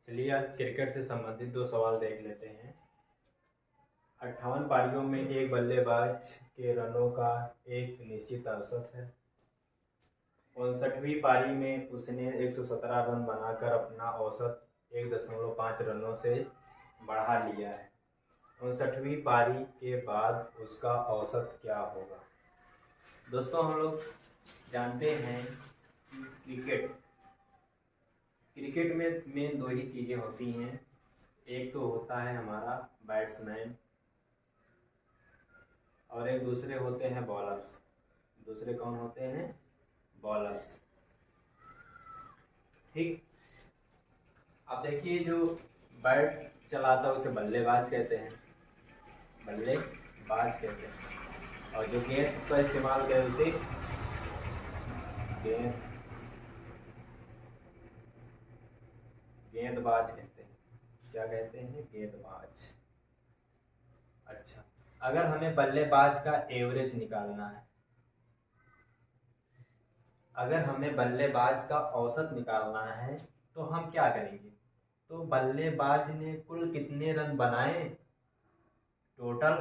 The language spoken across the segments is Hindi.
चलिए आज क्रिकेट से संबंधित दो सवाल देख लेते हैं। 58 पारियों में एक बल्लेबाज के रनों का एक निश्चित औसत है। 59वीं पारी में उसने 117 रन बनाकर अपना औसत 1.5 रनों से बढ़ा लिया है। 59वीं पारी के बाद उसका औसत क्या होगा? दोस्तों, हम लोग जानते हैं कि क्रिकेट में मेन दो ही चीज़ें होती हैं। एक तो होता है हमारा बैट्समैन और एक दूसरे होते हैं बॉलर्स। दूसरे कौन होते हैं? बॉलर्स। ठीक। अब देखिए, जो बैट चलाता है उसे बल्लेबाज कहते हैं, बल्लेबाज कहते हैं। और जो गेंद का इस्तेमाल करे उसे गेंदबाज कहते हैं। क्या कहते हैं? गेंदबाज। अच्छा, अगर हमें बल्लेबाज का एवरेज निकालना है, अगर हमें बल्लेबाज का औसत निकालना है तो हम क्या करेंगे? तो बल्लेबाज ने कुल कितने रन बनाए, टोटल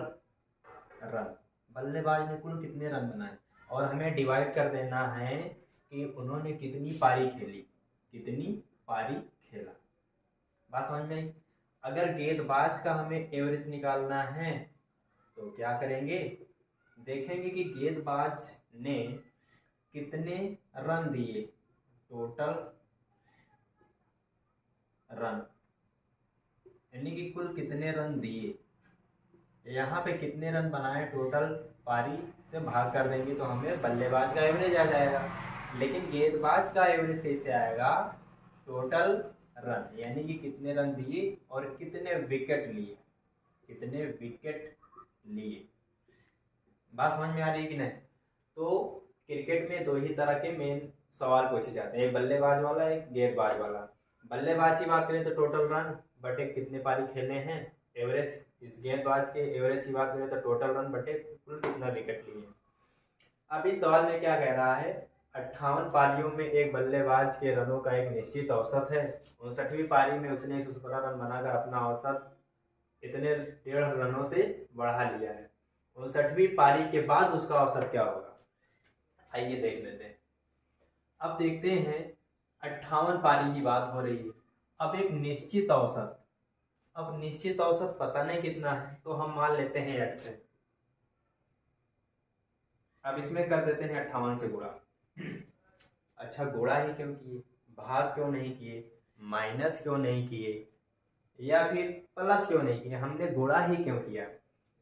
रन, बल्लेबाज ने कुल कितने रन बनाए, और हमें डिवाइड कर देना है कि उन्होंने कितनी पारी खेली, कितनी पारी खेला। बात समझ में आई? अगर गेंदबाज का हमें एवरेज निकालना है तो क्या करेंगे? देखेंगे कि गेंदबाज ने कितने रन दिए, टोटल रन, यानी कि कुल कितने रन दिए। यहाँ पे कितने रन बनाए टोटल पारी से भाग कर देंगे तो हमें बल्लेबाज का एवरेज आ जाएगा। लेकिन गेंदबाज का एवरेज कैसे आएगा? टोटल रन, यानी कि कितने रन दिए और कितने विकेट लिए, कितने विकेट लिए। बात समझ में आ रही है कि नहीं? तो क्रिकेट में दो ही तरह के मेन सवाल पूछे जाते हैं, एक बल्लेबाज वाला, एक गेंदबाज वाला। बल्लेबाज की बात करें तो टोटल रन बटे कितने पारी खेले हैं, एवरेज। इस गेंदबाज के एवरेज की बात करें तो टोटल रन बटे कुल कितना विकेट लिए। अब इस सवाल में क्या कह रहा है? 58 पारियों में एक बल्लेबाज के रनों का एक निश्चित औसत है। 59वीं पारी में उसने 117 रन बनाकर अपना औसत इतने 1.5 रनों से बढ़ा लिया है। 59वीं पारी के बाद उसका औसत क्या होगा? आइए देख लेते हैं। अब देखते हैं, 58 पारी की बात हो रही है। अब एक निश्चित औसत, अब निश्चित औसत पता नहीं कितना है तो हम मान लेते हैं x है। अब इसमें कर देते हैं 58 से गुणा। अच्छा, गुणा ही क्यों किए, भाग क्यों नहीं किए, माइनस क्यों नहीं किए, या फिर प्लस क्यों नहीं किया? हमने गुणा ही क्यों किया?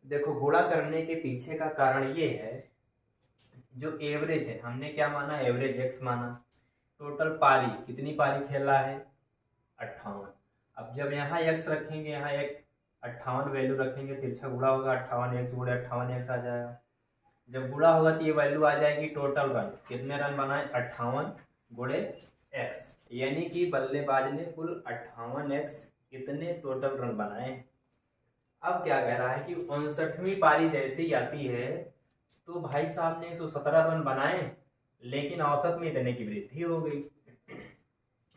देखो, गुणा करने के पीछे का कारण ये है, जो एवरेज है हमने क्या माना? एवरेज x माना। टोटल पारी, कितनी पारी खेला है? 58। अब जब यहाँ x रखेंगे, यहाँ एक 58 वैल्यू रखेंगे, तिरछा गुणा होगा, 58x गुणे 58x आ जाएगा। जब गुणा होगा तो ये वैल्यू आ जाएगी टोटल रन, कितने रन बनाए? 58 गुणे x, यानी कि बल्लेबाज ने कुल 58x कितने टोटल रन बनाए। अब क्या कह रहा है कि 59वीं पारी जैसे ही आती है तो भाई साहब ने 117 रन बनाए, लेकिन औसत में इतने की वृद्धि हो गई।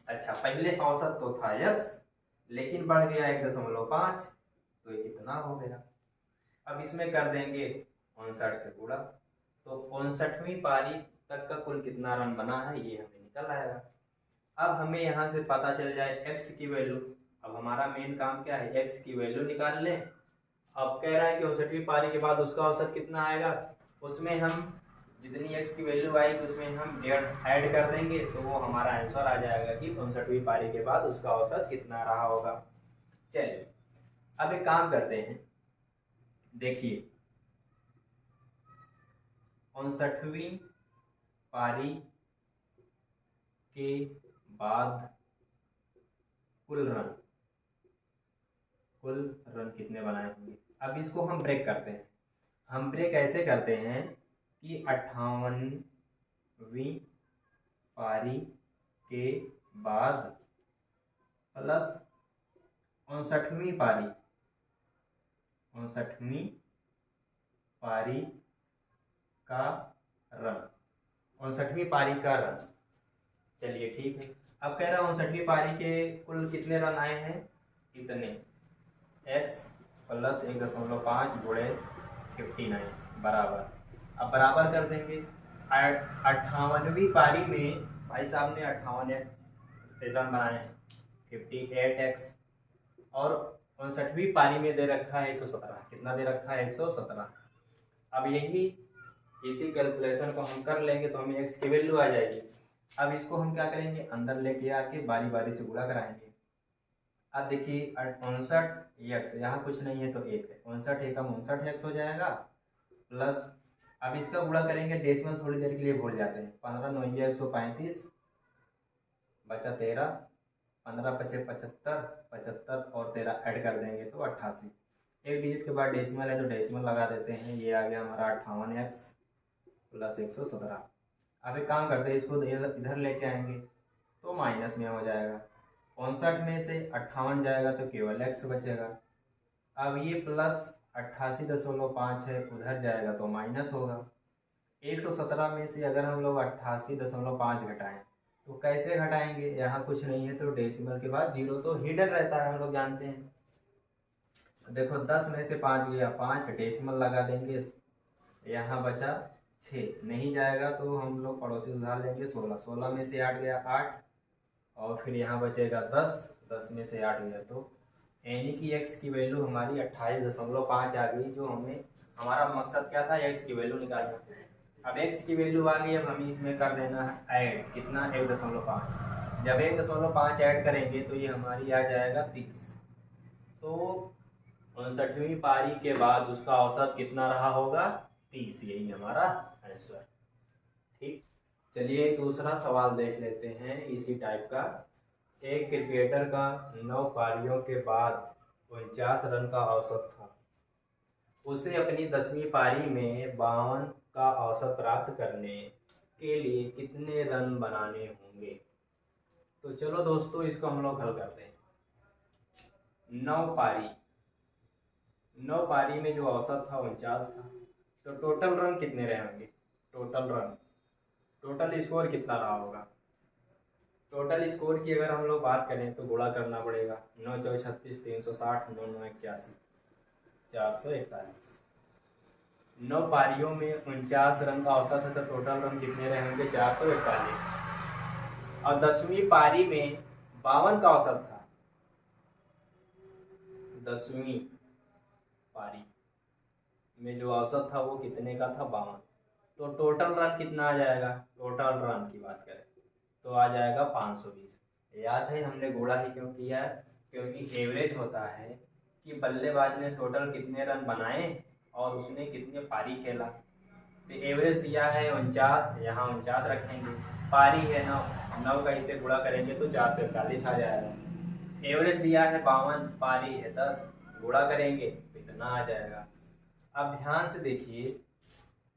अच्छा, पहले औसत तो था x, लेकिन बढ़ गया 1.5, तो इतना हो गया। अब इसमें कर देंगे 59 से गुणा, तो 59वीं पारी तक का कुल कितना रन बना है ये हमें निकल आएगा। अब हमें यहाँ से पता चल जाए x की वैल्यू। अब हमारा मेन काम क्या है? x की वैल्यू निकाल लें। अब कह रहा है कि 59वीं पारी के बाद उसका औसत कितना आएगा, उसमें हम जितनी x की वैल्यू आएगी उसमें हम 1.5 ऐड कर देंगे तो वो हमारा आंसर आ जाएगा कि 59वीं पारी के बाद उसका औसत कितना रहा होगा। चलिए, अब एक काम करते हैं। देखिए, 59वीं पारी के बाद कुल रन कितने बनाए होंगे। अब इसको हम ब्रेक करते हैं। हम ब्रेक ऐसे करते हैं कि 58वीं पारी के बाद प्लस 59वीं पारी, 59वीं पारी का रन, 59वीं पारी का रन। चलिए ठीक है। अब कह रहा हूँ 59वीं पारी के कुल कितने रन आए हैं, इतने, x प्लस 1.5 गुणे 59 बराबर। अब बराबर कर देंगे। 58वीं पारी में भाई साहब ने 58 रन बनाए हैं, 58x, और 59वीं पारी में दे रखा है 117। कितना दे रखा है, 117। अब यही इसी कैलकुलेशन को हम कर लेंगे तो हमें x की वैल्यू आ जाएगी। अब इसको हम क्या करेंगे, अंदर लेके आके बारी बारी से गुणा कराएंगे। अब देखिए 59x, यहाँ कुछ नहीं है तो 1 है, 59 एकम 59x हो जाएगा, प्लस अब इसका गुणा करेंगे, डेसिमल थोड़ी देर के लिए भूल जाते हैं। 15 9 135 बचा 13, 15 5 75, 75 और 13 ऐड कर देंगे तो 88। एक डिजिट के बाद डेसिमल है तो डेसिमल लगा देते हैं। ये आ गया हमारा 58x प्लस 117। अब एक काम करते हैं, इसको इधर लेके आएंगे तो माइनस में हो जाएगा। 59 में से 58 जाएगा तो केवल x बचेगा। अब ये प्लस 88.5 है, उधर जाएगा तो माइनस होगा। 117 में से अगर हम लोग 88.5 घटाएं तो कैसे घटाएंगे, यहाँ कुछ नहीं है तो डेसिमल के बाद जीरो तो हिडन रहता है, हम लोग जानते हैं। देखो 10 में से 5 गया 5, डेसिमल लगा देंगे, यहाँ बचा 6, नहीं जाएगा तो हम लोग पड़ोसी उधार लेंगे 16, 16 में से 8 गया 8, और फिर यहाँ बचेगा 10, 10 में से 8 गया तो यानी कि x की वैल्यू हमारी 28.5 आ गई। जो हमें हमारा मकसद क्या था, x की वैल्यू निकालना। अब x की वैल्यू आ गई, अब हमें इसमें कर देना है ऐड, कितना, 1.5। जब 1.5 ऐड करेंगे तो ये हमारी आ जाएगा 30। तो 59वीं पारी के बाद उसका औसत कितना रहा होगा, 30। यही हमारा आंसर। ठीक, चलिए दूसरा सवाल देख लेते हैं इसी टाइप का। एक क्रिकेटर का 9 पारियों के बाद 49 रन का औसत था। उसे अपनी 10वीं पारी में 52 का औसत प्राप्त करने के लिए कितने रन बनाने होंगे। तो चलो दोस्तों इसको हम लोग हल करते हैं। 9 पारी में जो औसत था 49 था, तो टोटल रन कितने रहे होंगे, टोटल स्कोर कितना रहा होगा। टोटल स्कोर की अगर हम लोग बात करें तो गुणा करना पड़ेगा। 9 4 36, 360, 9 9 81, 441। 9 पारियों में 49 रन का औसत है तो टोटल रन कितने रहे होंगे, 441। और 10वीं पारी में 52 का औसत था। 10वीं पारी में जो औसत था वो कितने का था, 52। तो टोटल रन कितना आ जाएगा, टोटल रन की बात करें तो आ जाएगा 520। याद है हमने गुणा ही क्यों किया है, क्योंकि एवरेज होता है कि बल्लेबाज ने टोटल कितने रन बनाए और उसने कितने पारी खेला। तो एवरेज दिया है 49, यहाँ 49 रखेंगे, पारी है 9, 9 का इससे गुणा करेंगे तो 441 आ जाएगा। एवरेज दिया है 52, पारी है 10, गुणा करेंगे तो इतना आ जाएगा। अब ध्यान से देखिए,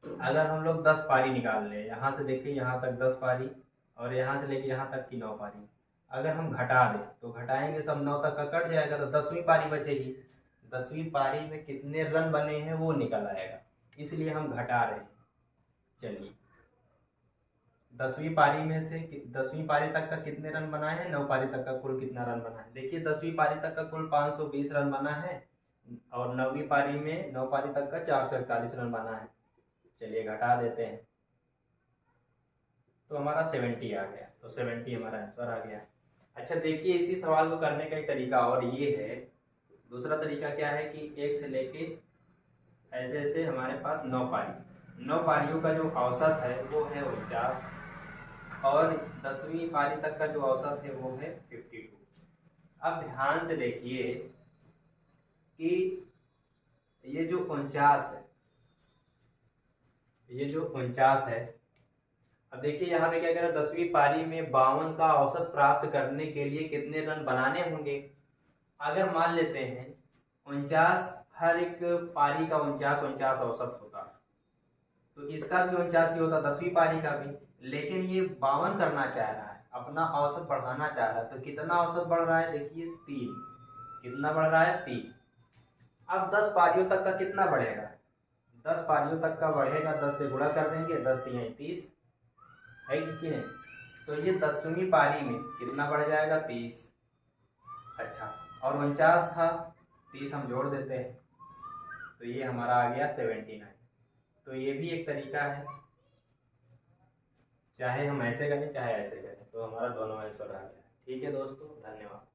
अगर हम लोग 10 पारी निकाल लें, यहाँ से देखिए यहाँ तक 10 पारी और यहाँ से लेके यहाँ तक की 9 पारी, अगर हम घटा दें तो घटाएंगे सब 9 तक का कट जाएगा तो 10वीं पारी बचेगी। 10वीं पारी में कितने रन बने हैं वो निकल आएगा, इसलिए हम घटा रहे हैं। चलिए 10वीं पारी में से 10वीं पारी तक का कितने रन बनाए हैं, 9 पारी तक का कुल कितना रन बना है। देखिए 10वीं पारी तक का कुल 520 रन बना है और 9वीं पारी में 9 पारी तक का 441 रन बना है। चलिए घटा देते हैं तो हमारा 70 आ गया, तो 70 हमारा आंसर आ गया। अच्छा देखिए इसी सवाल को करने का एक तरीका और ये है, दूसरा तरीका क्या है कि एक से लेके ऐसे ऐसे हमारे पास 9 पारियों का जो औसत है वो है 49 और 10वीं पारी तक का जो औसत है वो है 52। अब ध्यान से देखिए कि ये जो 49 है, अब देखिए यहाँ पे क्या कह रहा है, 10वीं पारी में 52 का औसत प्राप्त करने के लिए कितने रन बनाने होंगे। अगर मान लेते हैं 49, हर एक पारी का 49 औसत होता तो इसका भी 49 ही होता, 10वीं पारी का भी। लेकिन ये 52 करना चाह रहा है, अपना औसत बढ़ाना चाह रहा है, तो कितना औसत बढ़ रहा है, देखिए 3। कितना बढ़ रहा है, 3। अब 10 पारियों तक का कितना बढ़ेगा, 10 पारियों तक का बढ़ेगा, 10 से गुणा कर देंगे, 10 3 30 है कि नहीं। तो ये 10वीं पारी में कितना बढ़ जाएगा 30। अच्छा, और 49 था, 30 हम जोड़ देते हैं तो ये हमारा आ गया 79। तो ये भी एक तरीका है, चाहे हम ऐसे करें चाहे ऐसे करें, तो हमारा दोनों आंसर आ गया। ठीक है दोस्तों, धन्यवाद।